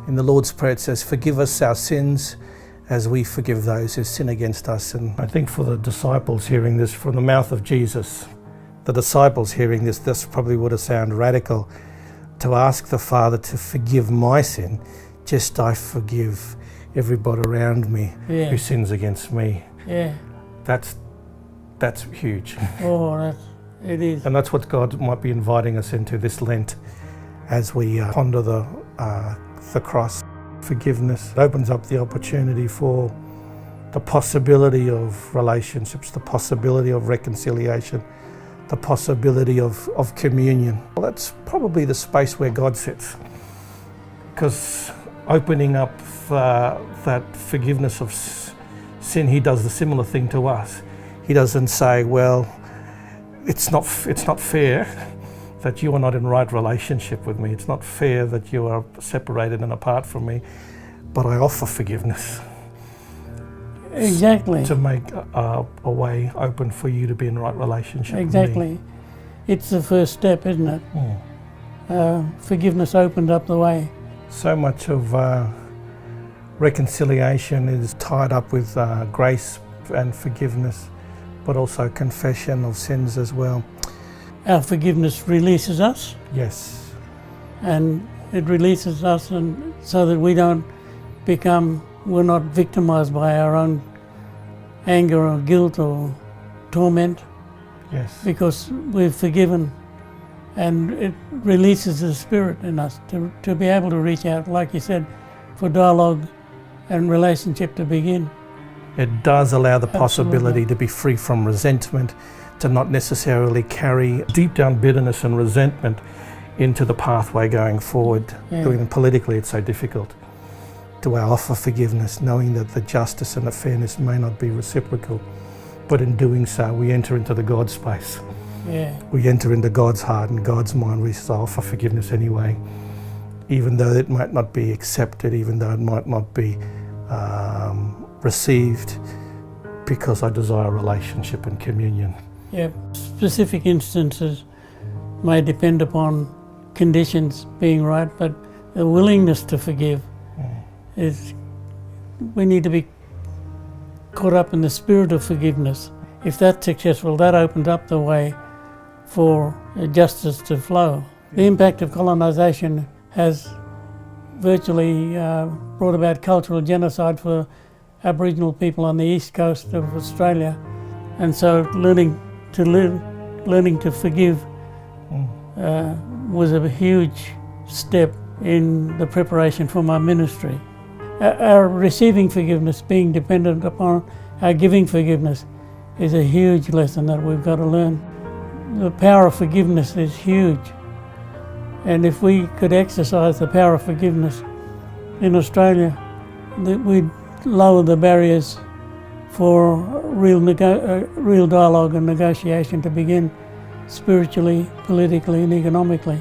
In the Lord's Prayer it says, forgive us our sins as we forgive those who sin against us. And I think for the disciples hearing this from the mouth of Jesus, the disciples hearing this probably would have sounded radical, to ask the Father to forgive my sin, just I forgive everybody around me who sins against me. Yeah. That's huge. Oh, it is. And that's what God might be inviting us into this Lent as we ponder the cross. Forgiveness. It opens up the opportunity for the possibility of relationships, the possibility of reconciliation, the possibility of communion. Well, that's probably the space where God sits, because opening up that forgiveness of sin, he does the similar thing to us. He doesn't say, well, it's not fair that you are not in right relationship with me. It's not fair that you are separated and apart from me, but I offer forgiveness. Exactly. To make a way open for you to be in right relationship exactly. with me. It's the first step, isn't it? Forgiveness opened up the way. So much of reconciliation is tied up with grace and forgiveness, but also confession of sins as well. Our forgiveness releases us. Yes. And it releases us, and so that we're not victimized by our own anger or guilt or torment. Yes. Because we've forgiven, and it releases the Spirit in us to be able to reach out, like you said, for dialogue and relationship to begin. It does allow the possibility to be free from resentment, to not necessarily carry deep down bitterness and resentment into the pathway going forward. Doing it politically, it's so difficult. To offer forgiveness, knowing that the justice and the fairness may not be reciprocal, but in doing so, we enter into the God space. Yeah. We enter into God's heart and God's mind. We offer forgiveness anyway, even though it might not be accepted, even though it might not be received, because I desire relationship and communion. Yeah. Specific instances may depend upon conditions being right, but the willingness to forgive is, we need to be caught up in the spirit of forgiveness. If that's successful, that opens up the way for justice to flow. The impact of colonisation has virtually brought about cultural genocide for Aboriginal people on the east coast of Australia, and so learning to forgive was a huge step in the preparation for my ministry. Our receiving forgiveness being dependent upon our giving forgiveness is a huge lesson that we've got to learn. The power of forgiveness is huge, and if we could exercise the power of forgiveness in Australia, we'd lower the barriers for real dialogue and negotiation to begin, spiritually, politically and economically.